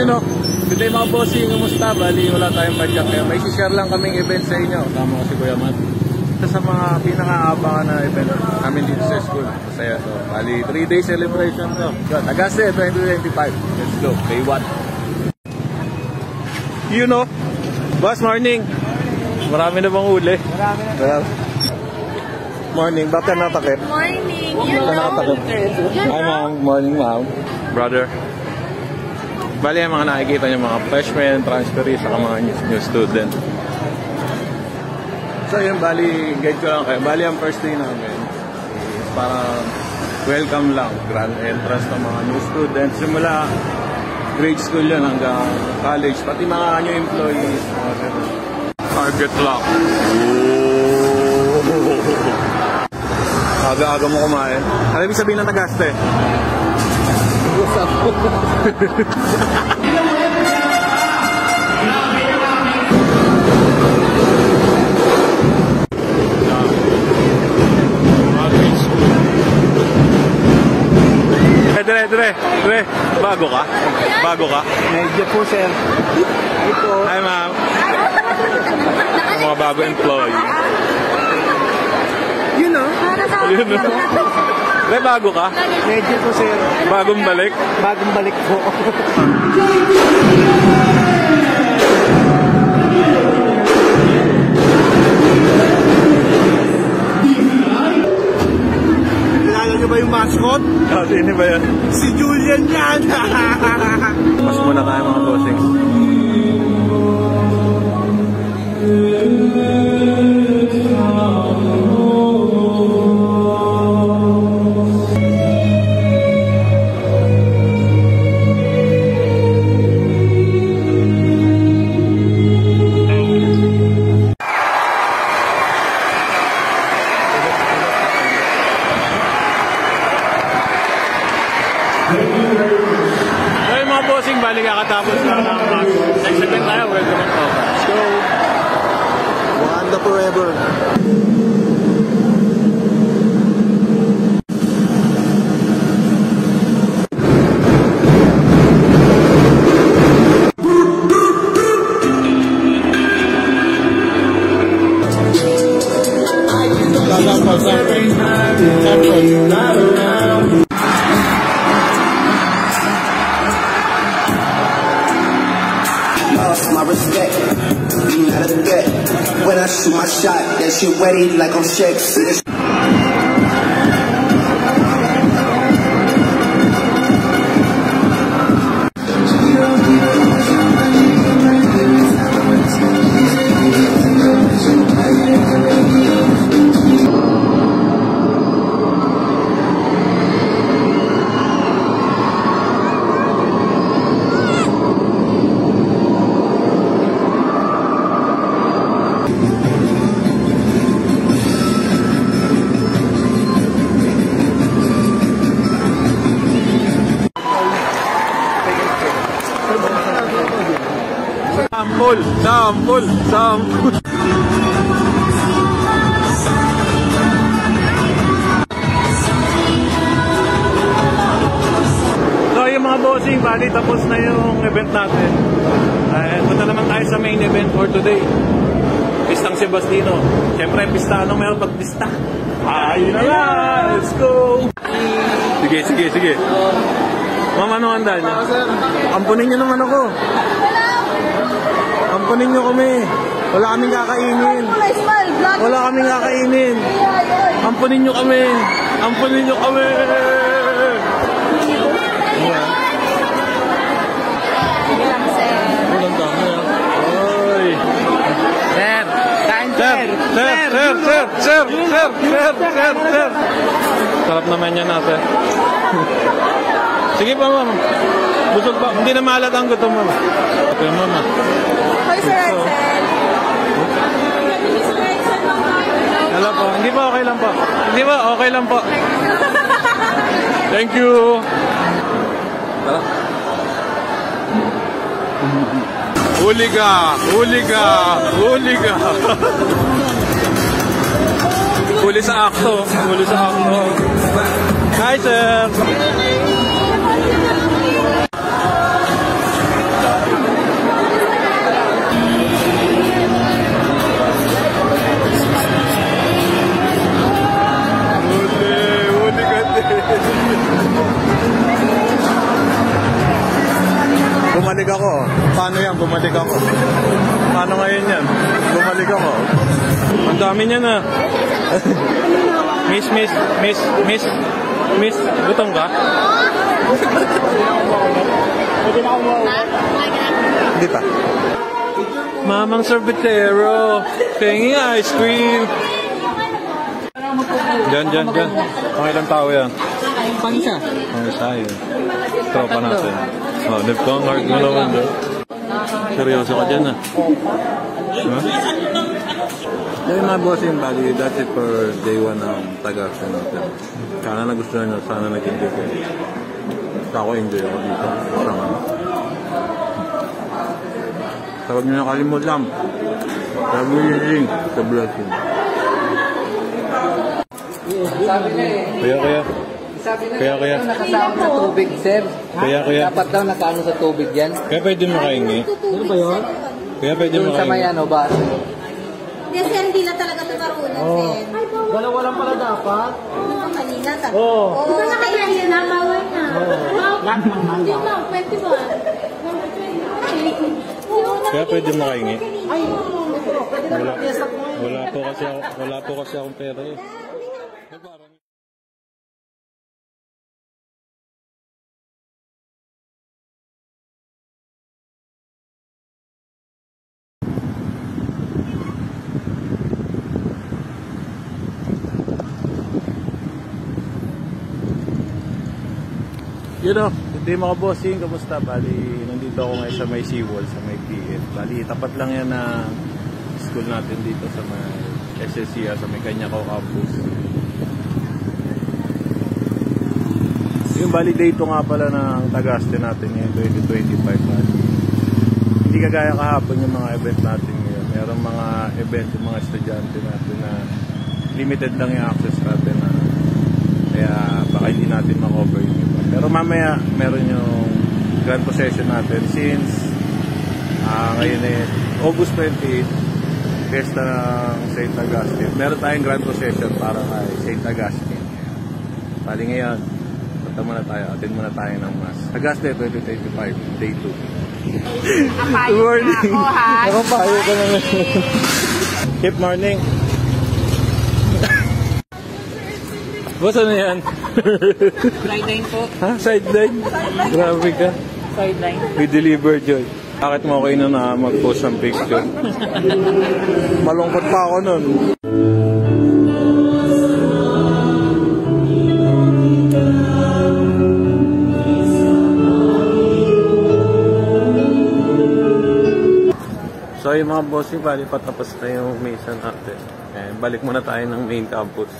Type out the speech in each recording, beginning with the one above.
yun o. Today mga bossing, kumusta? Bali, wala tayong budget ngayon. May share lang kaming event sa inyo. Tama ko si Kuya Matt. Isa sa mga pinaka-abangan na event namin dito sa school. Masaya to. Bali, 3-day celebration to. Tagaste 2025. Let's go. Day 1. You know, boss, morning. Marami na bang uli? Marami na. Morning. Bakit ka natakip? Morning. Hi, ma'am. Morning, ma'am. Brother. Bali, ang mga nakikita niyo mga freshmen, transferees, saka mga new student. So yun, bali, guide ko lang kayo. Bali, ang first day namin is para welcome lang, grand entrance ng mga new students. Simula grade school yun hanggang college, pati mga new employees. Target lock. Aga-aga mo kumain. Ano ibig sabihin ng Tagaste? What's up? Dre, bago ka? Bago ka? Medyo po, sir. Ito. Hi, ma'am. Mga bago employee. You know? You know? Dre, bago ka? Medyo po, sir. Bagong balik? Bagong balik po. Ba yung mascot? Oh, sino ba yan? Si Julian yan! Mas muna tayo mga bossing. Hey mga bossing, bali kakatapos na ng next event tayo. Welcome to Let's go! Wakanda forever. My respect, you not a threat. When I shoot my shot, that shit ready like I'm Shaq. Sampul. So yung mga bossing, bali tapos na yung event natin. Punta naman tayo sa main event for today. Pistang Sebastino. Siyempre, pista. Anong meron pag pista? Ayun na lang! Let's go! Sige. Ma'am, ano handa niyo? Ampunin niyo naman ako. Ampunin niyo kami. Wala kaming kakainin. Ampunin niyo kami. Sige lang, sir. Walang dami ah. Oy. Sir! Kain, Sir. Sarap naman yan natin. Sige pa, ma'am. Busog pa. Hindi na maalat ang gutom, ma'am. Okay, ma'am. Hi, Sir Axel. Hello po. Hindi po, okay lang po. Okay lang po. Thank you. Tara. Huli ka. Huli sa akto. Hi, sir. ako. Paano yan? Bumalik ako. Paano ngayon yan? Bumalik ako. Ang dami niya na. Miss. Gutom ka? Hindi pa. Mamang sorbetero. Tingin ice cream. Diyan. Mga ilang tao yan? Pang-isa. Mga isa yun. Tropa natin. Oh, Neptong, hard mo naman doon. Seryoso ka dyan ah. Huh? Yung mga bossing bali, that's it for day 1 ng Tagasta natin. Sana nagustuhan nyo, sana nag-enjoy kayo. Ako enjoy ako dito. Sama. Tawag nyo na kalimutan. Tawag nyo yung link sa blessing. Sabi na Kaya. Kaya nakasama sa tubig, sir. Kaya. Dapat daw nakaano sa tubig yan. Kaya pwede makaingi. Ano ba yun? Kaya pwede Doon sa may makaingi. ano ba? Hindi, sir, hindi na talaga ito marunong, sir. Dalawa lang pala dapat. Ano pa kanina? Oo. Di ba nakailan na? Bawal na. Hindi na, 21. Kaya pwede makaingi. Wala po kasi akong pera eh. Hindi mga bossing, kamusta? Bali, nandito ako ngayon sa may seawall, sa may PF. Bali, tapat lang yan na school natin dito sa may SSCA, sa may Kanyakaw campus. Yung bali date nga pala ng Tagaste natin ngayon, 2025. Bali. Hindi kagaya kahapon yung mga event natin ngayon. Merong mga event yung mga estudyante natin na limited lang yung access natin na kaya baka hindi natin ma-cover yung iba. Pero mamaya meron yung grand procession natin since ngayon August 28, Fiesta ng St. Augustine. Meron tayong grand procession para kay St. Augustine. Bali ngayon, punta muna tayo, attend muna tayo ng Mass. Augustine 2025, day 2. Good morning. Nakapayo ka na. Good morning. Boss, ano yan? Sideline po. Ha? Sideline? Grabe ka. Sideline. We deliver joy. Bakit mo kayo na mag-post ng picture? Malungkot pa ako nun. So yung mga bossing, bali patapos na yung misa natin. Balik muna tayo ng main campus.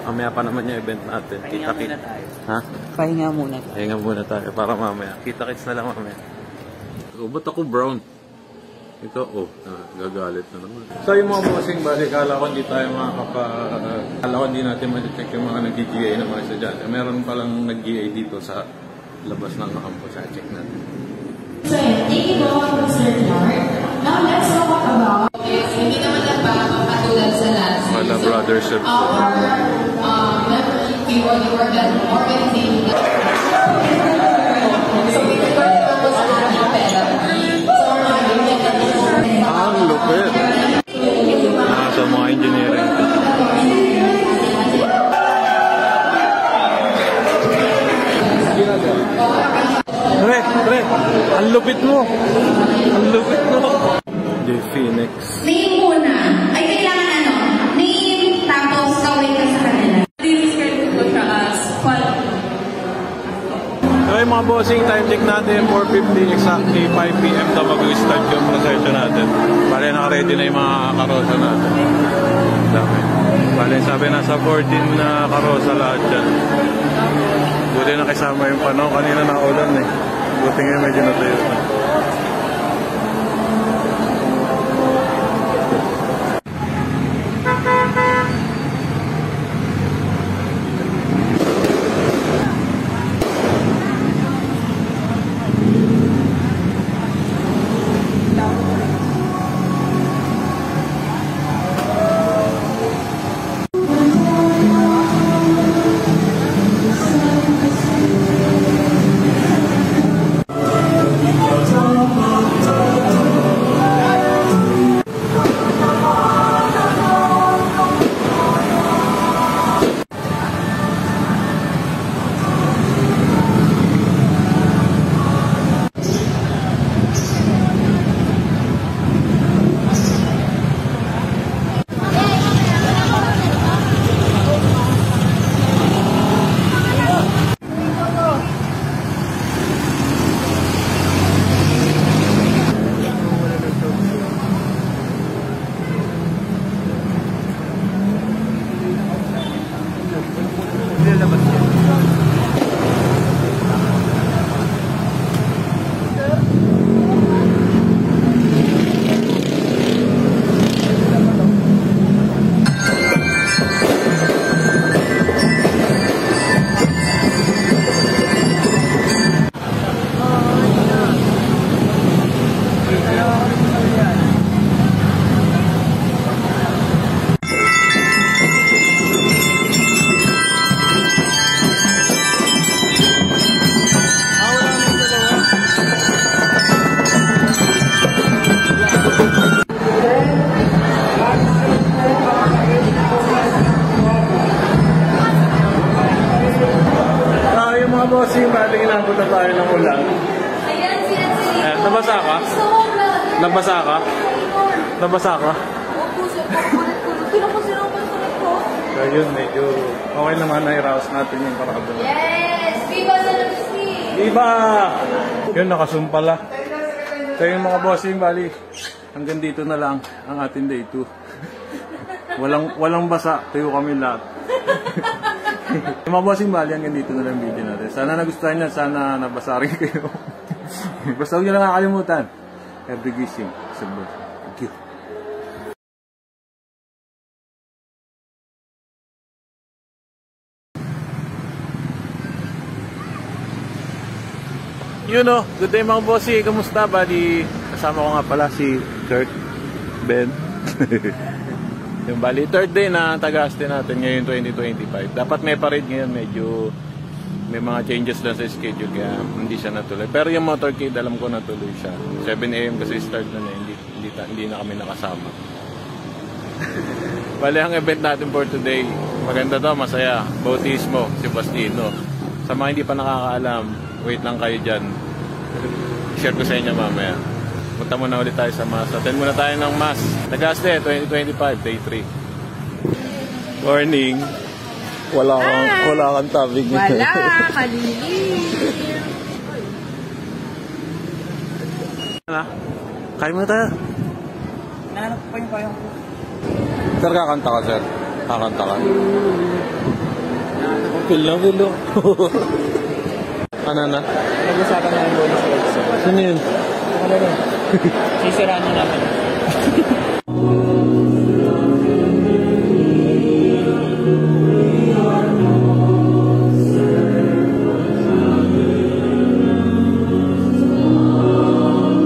Mamaya pa naman yung event natin. Kita-kit. Ha? Pahinga muna. Pahinga muna tayo para mamaya. Kita-kits na lang mamaya. Oh, ba't ako brown? Ito, gagalit na naman. So yung mga bossing, balik, kala ko hindi tayo kala ko hindi natin ma-check yung mga nag-GA ng mga estudyante. Meron palang nag-GA dito sa labas ng campus. Check natin. So, thank you all, Mr. Clark. Now, let's talk about hindi naman lang ba katulad sa last year. Wala brothership. Our memory, we were the organization. So, we were going to go sa ating pera. Ang lupit. Sa mga engineering. Pre, ang lupit mo. Ang lupit mo. J. Phoenix. Name muna. Ay, kailangan ano? Name, tapos kaway ka sa kanila. This is going to go as Okay mga bossing, time check natin 4:50, exactly 5 PM na mag-start yung procession natin. Bale naka-ready na yung mga karosa natin. Dami. Bale sabi nasa 14 na karosa lahat dyan. Buti na kasama yung panahon, kanina na ulan eh. Buti nga medyo natuyo na. Nilalabas yan. Bossing, bali inabot na tayo ng ulan. Ayan, sila. Nabasa ka? Nabasa ka? Nabasa ka? Opo, sir. Pinapasiraw ko ko. Ayun, medyo okay naman na i-rouse natin yung parado. Yes! Viva sa Lucy! Viva! Yun, nakasumpala. So yung mga bossing, bali, hanggang dito na lang ang ating day 2. Walang basa, tayo kami lahat. Yung mga bossing, bali, hanggang dito na lang video natin. Sana nagustuhan nyo, sana nabasa rin kayo. Basta huwag nyo lang nakakalimutan. Every gising, sabot. Thank you. Yun o, good day mga bossy, kamusta bali? Kasama ko nga pala si Kurt, Ben. Yung bali, third day na Tagaste natin ngayon 2025. Dapat may parade ngayon, medyo may mga changes lang sa schedule kaya hindi siya natuloy. Pero yung motorcade, alam ko natuloy siya. 7 AM kasi start na hindi na kami nakasama. Bali, ang event natin for today, maganda to, masaya. Bautismo, si Bastino. Sa mga hindi pa nakakaalam, wait lang kayo dyan. Share ko sa inyo mamaya. Punta muna ulit tayo sa Mass. Attend muna tayo ng Mass. Tagaste, 2025, day 3. Morning. Wala kang tabig. Wala, malilim. Kain muna tayo. Nahanap ko pa yung payong ko. Sir, kakanta ka, sir. Kakanta ka. Feel lang. Ano na? Nag-usapan na yung bonus rides. Sino yun? Ano na? Sisiraan na namin.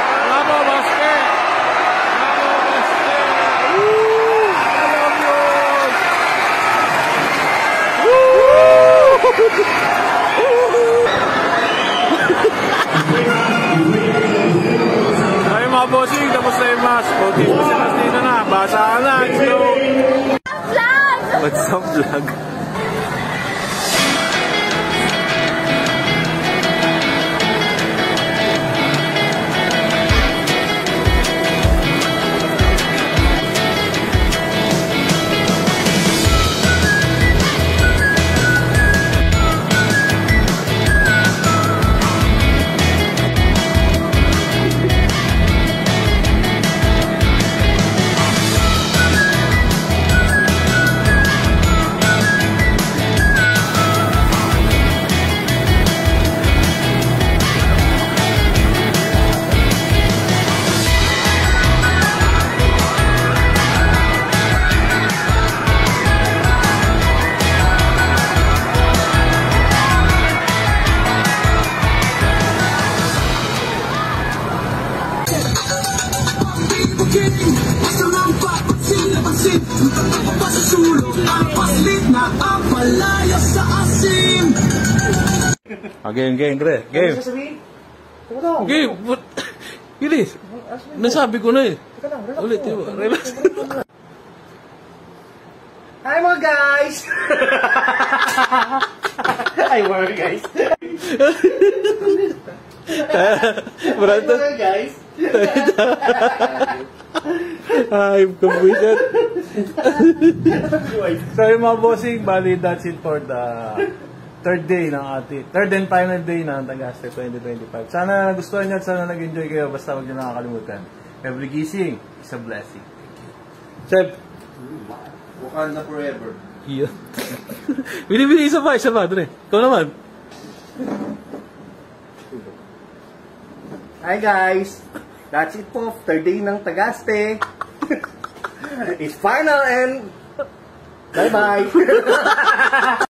Bravo, basket! Woo! Alam yun! Ay mga bossing, tapos na yung Mass. Okay, kasi Bastino na. Basa ka na. Let's go! What's up, vlog? Game, pre. Game. Game. Gilis. Nasabi ko na eh. Ulit, diba? Relax. Hi mga guys! Hi mga guys! Hi mga guys! I'm completed. So yung mga bossing, bali that's it for the third and final day ng Tagaste 2025. Sana gustuhan nyo at sana nag-enjoy kayo. Basta huwag nyo nakakalimutan. Every gising is a blessing. Thank you. Chef! Wakanda forever. Iyan. Binibili isa pa, Dre. Ikaw naman. Hi guys. That's it po. Third day ng Tagaste. It's final and bye-bye.